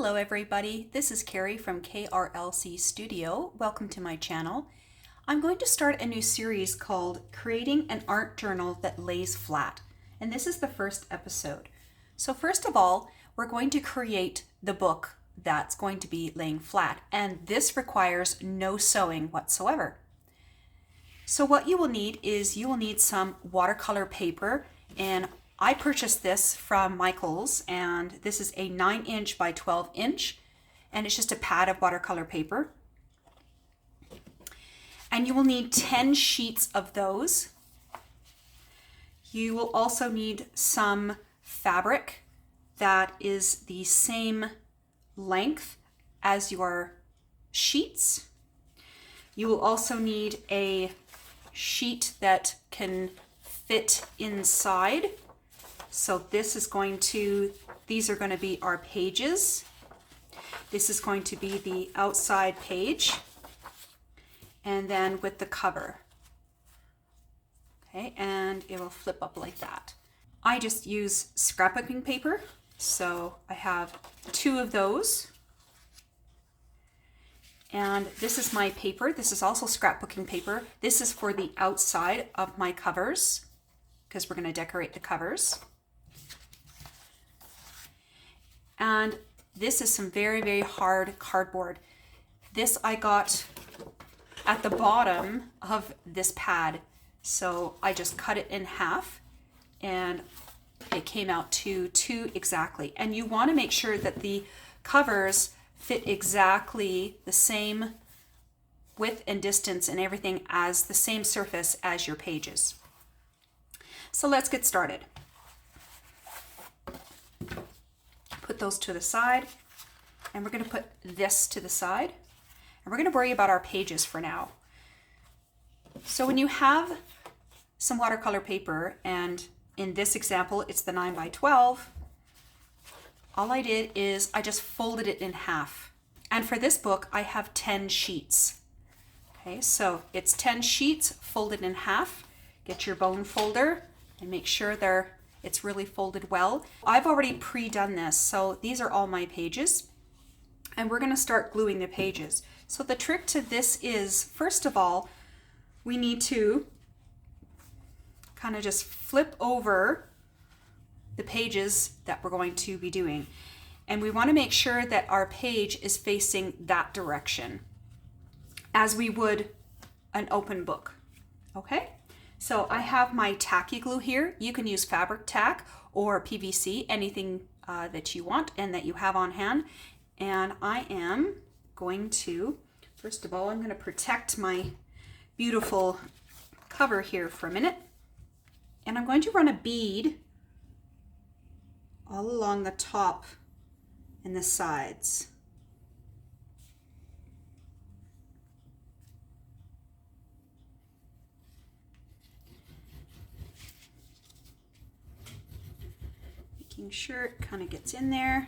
Hello everybody, this is Carrie from KRLC Studio. Welcome to my channel. I'm going to start a new series called Creating an Art Journal That Lays Flat, and this is the first episode. So first of all, we're going to create the book that's going to be laying flat, and this requires no sewing whatsoever. So what you will need is some watercolor paper, and I purchased this from Michael's, and this is a 9" by 12", and it's just a pad of watercolor paper. And you will need 10 sheets of those. You will also need some fabric that is the same length as your sheets. You will also need a sheet that can fit inside. So these are going to be our pages. This is going to be the outside page, and then with the cover. Okay, and it will flip up like that. I just use scrapbooking paper, so I have 2 of those. And this is my paper. This is also scrapbooking paper. This is for the outside of my covers, because we're going to decorate the covers. And this is some very, very hard cardboard. This I got at the bottom of this pad. So I just cut it in half and it came out to 2 exactly. And you want to make sure that the covers fit exactly the same width and distance and everything as the same surface as your pages. So let's get started. Put those to the side, and we're going to put this to the side, and we're going to worry about our pages for now. So when you have some watercolor paper, and in this example it's the 9 by 12, all I did is I just folded it in half. And for this book I have 10 sheets. Okay, so it's 10 sheets folded in half. Get your bone folder and make sure it's really folded well. I've already pre-done this, so these are all my pages, and we're going to start gluing the pages. So the trick to this is, first of all, we need to kind of just flip over the pages that we're going to be doing, and we want to make sure that our page is facing that direction as we would an open book. Okay? So I have my Tacky glue here. You can use Fabric Tac or PVC, anything that you want and that you have on hand. And I am going to, first of all, I'm going to protect my beautiful cover here for a minute. And I'm going to run a bead all along the top and the sides. Making sure it kind of gets in there.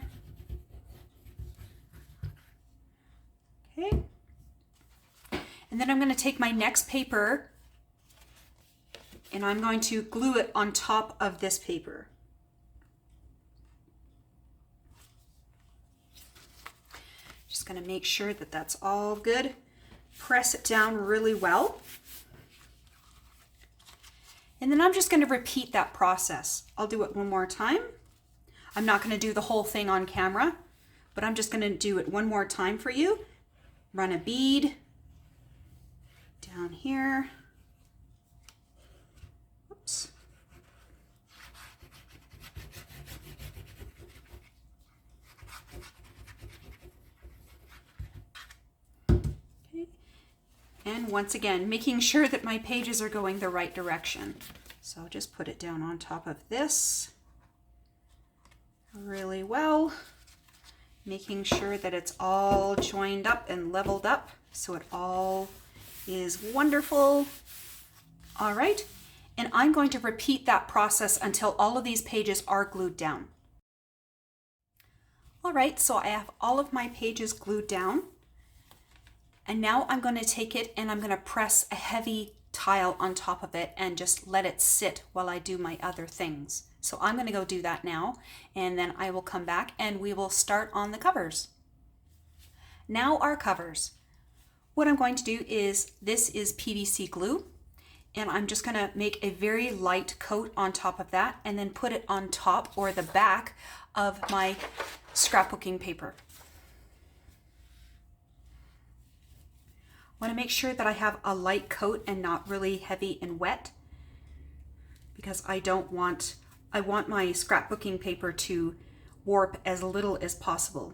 Okay. And then I'm going to take my next paper and I'm going to glue it on top of this paper. Just going to make sure that that's all good. Press it down really well. And then I'm just going to repeat that process. I'll do it one more time. I'm not going to do the whole thing on camera, but I'm just going to do it one more time for you. Run a bead down here. Oops. Okay. And once again, making sure that my pages are going the right direction. So just put it down on top of this really well, making sure that it's all joined up and leveled up so it all is wonderful. All right, and I'm going to repeat that process until all of these pages are glued down. All right, so I have all of my pages glued down, and now I'm going to take it and I'm going to press a heavy tile on top of it and just let it sit while I do my other things. So I'm going to go do that now, and then I will come back and we will start on the covers. Now our covers. What I'm going to do is, this is PVC glue, and I'm just going to make a very light coat on top of that and then put it on top or the back of my scrapbooking paper. I want to make sure that I have a light coat and not really heavy and wet, because I want my scrapbooking paper to warp as little as possible.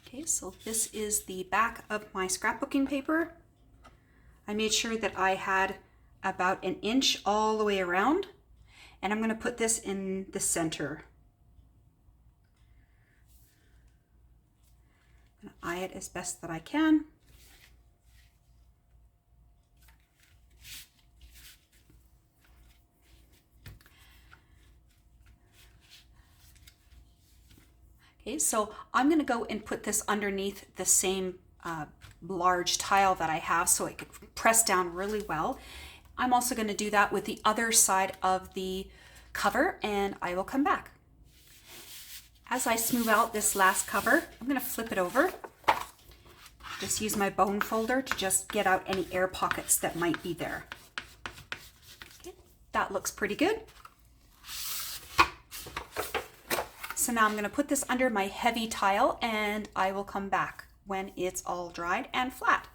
Okay, so this is the back of my scrapbooking paper. I made sure that I had about an inch all the way around, and I'm going to put this in the center. I'm going to eye it as best that I can. Okay, so I'm going to go and put this underneath the same large tile that I have so it could press down really well. I'm also going to do that with the other side of the cover, and I will come back. As I smooth out this last cover, I'm going to flip it over. Just use my bone folder to just get out any air pockets that might be there. Okay, that looks pretty good. So now I'm going to put this under my heavy tile, and I will come back when it's all dried and flat.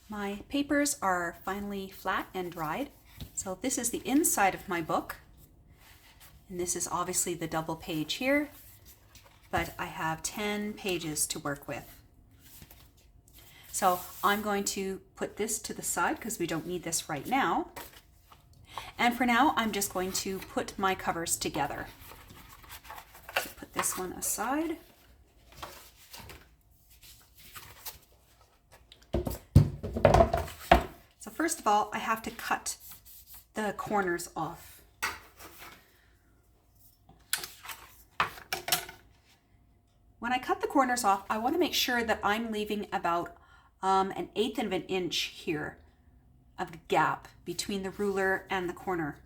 My papers are finally flat and dried. So this is the inside of my book. And this is obviously the double page here, but I have 10 pages to work with. So I'm going to put this to the side because we don't need this right now. And for now, I'm just going to put my covers together. So put this one aside. So first of all, I have to cut the corners off. When I cut the corners off, I want to make sure that I'm leaving about 1/8 of an inch here of gap between the ruler and the corner.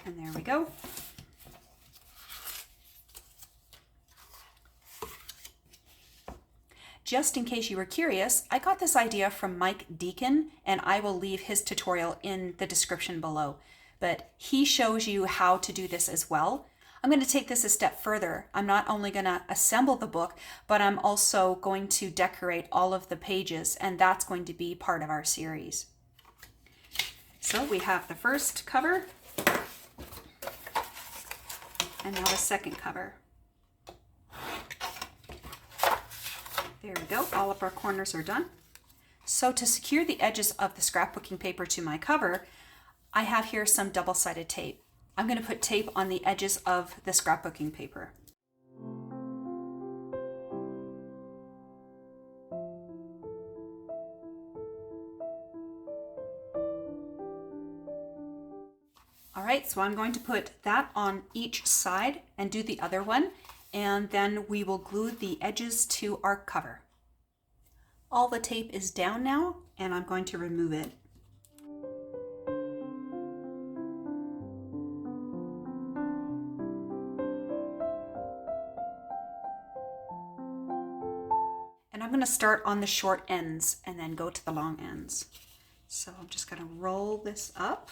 And there we go. Just in case you were curious, I got this idea from Mike Deakin, and I will leave his tutorial in the description below. But he shows you how to do this as well. I'm going to take this a step further. I'm not only going to assemble the book, but I'm also going to decorate all of the pages, and that's going to be part of our series. So we have the first cover. And now the second cover. There we go, all of our corners are done. So to secure the edges of the scrapbooking paper to my cover, I have here some double-sided tape. I'm going to put tape on the edges of the scrapbooking paper. All right, so I'm going to put that on each side and do the other one, and then we will glue the edges to our cover. All the tape is down now, and I'm going to remove it. And I'm going to start on the short ends and then go to the long ends. So I'm just going to roll this up.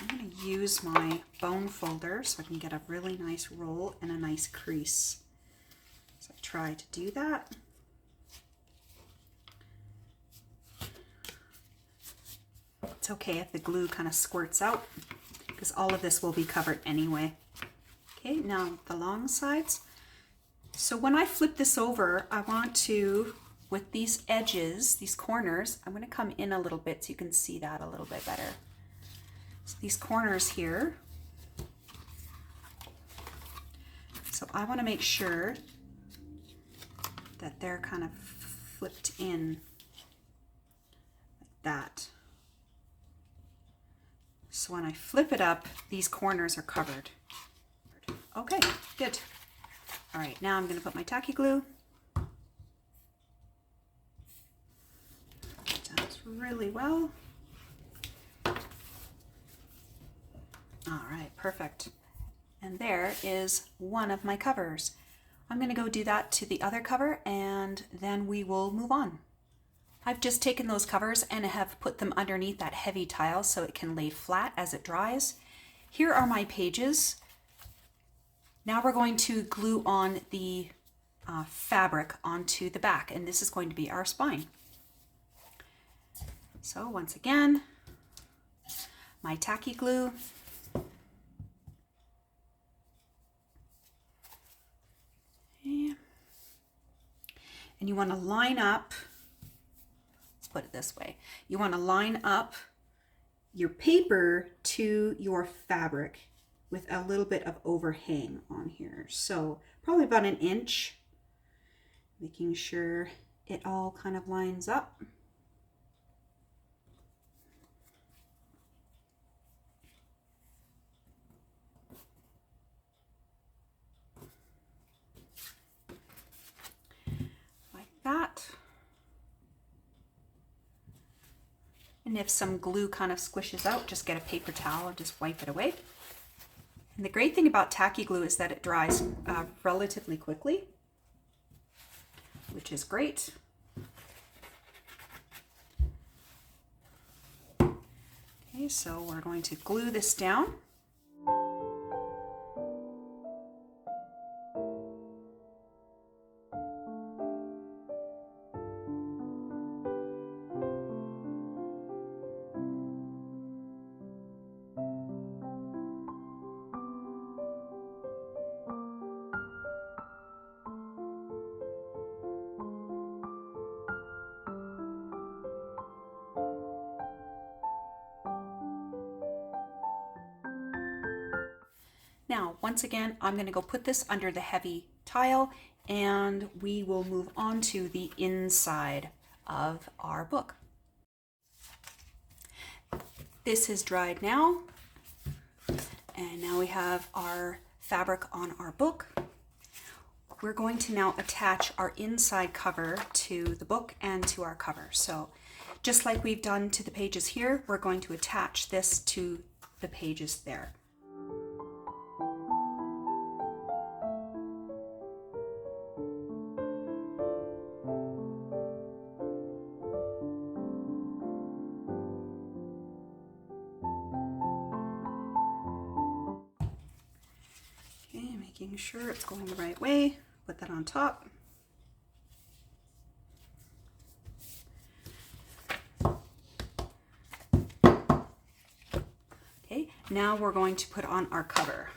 I'm going to use my bone folder so I can get a really nice roll and a nice crease. So I try to do that. It's okay if the glue kind of squirts out because all of this will be covered anyway. Okay, now the long sides. So when I flip this over, I want to, with these edges, these corners, I'm going to come in a little bit so you can see that a little bit better. So these corners here, so I want to make sure that they're kind of flipped in like that. So when I flip it up, these corners are covered. Okay, good. All right, now I'm going to put my tacky glue. Does really well. All right, perfect. And there is one of my covers. I'm going to go do that to the other cover and then we will move on. I've just taken those covers and have put them underneath that heavy tile so it can lay flat as it dries. Here are my pages. Now we're going to glue on the fabric onto the back, and this is going to be our spine. So once again, my tacky glue. Okay. And you want to line up, let's put it this way, you want to line up your paper to your fabric with a little bit of overhang on here. So probably about 1 inch, making sure it all kind of lines up. Like that. And if some glue kind of squishes out, just get a paper towel and just wipe it away. And the great thing about tacky glue is that it dries relatively quickly, which is great. Okay, so we're going to glue this down. Now, once again, I'm going to go put this under the heavy tile and we will move on to the inside of our book. This is dried now, and now we have our fabric on our book. We're going to now attach our inside cover to the book and to our cover. So just like we've done to the pages here, we're going to attach this to the pages there. Making sure it's going the right way. Put that on top. Okay, now we're going to put on our cover.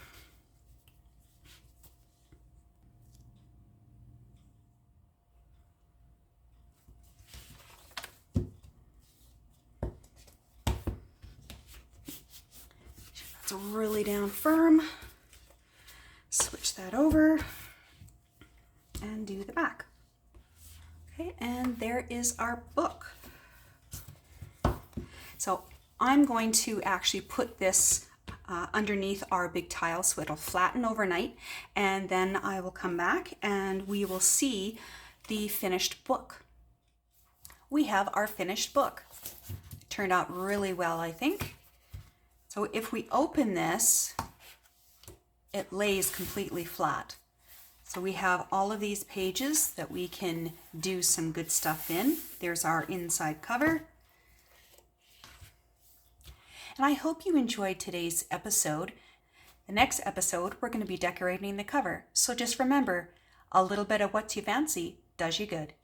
That's really down firm. Switch that over and do the back. Okay, and there is our book. So I'm going to actually put this underneath our big tile so it'll flatten overnight, and then I will come back and we will see the finished book. We have our finished book. It turned out really well, I think. So if we open this, it lays completely flat. So we have all of these pages that we can do some good stuff in. There's our inside cover. And I hope you enjoyed today's episode. The next episode, we're going to be decorating the cover. So just remember, a little bit of what you fancy does you good.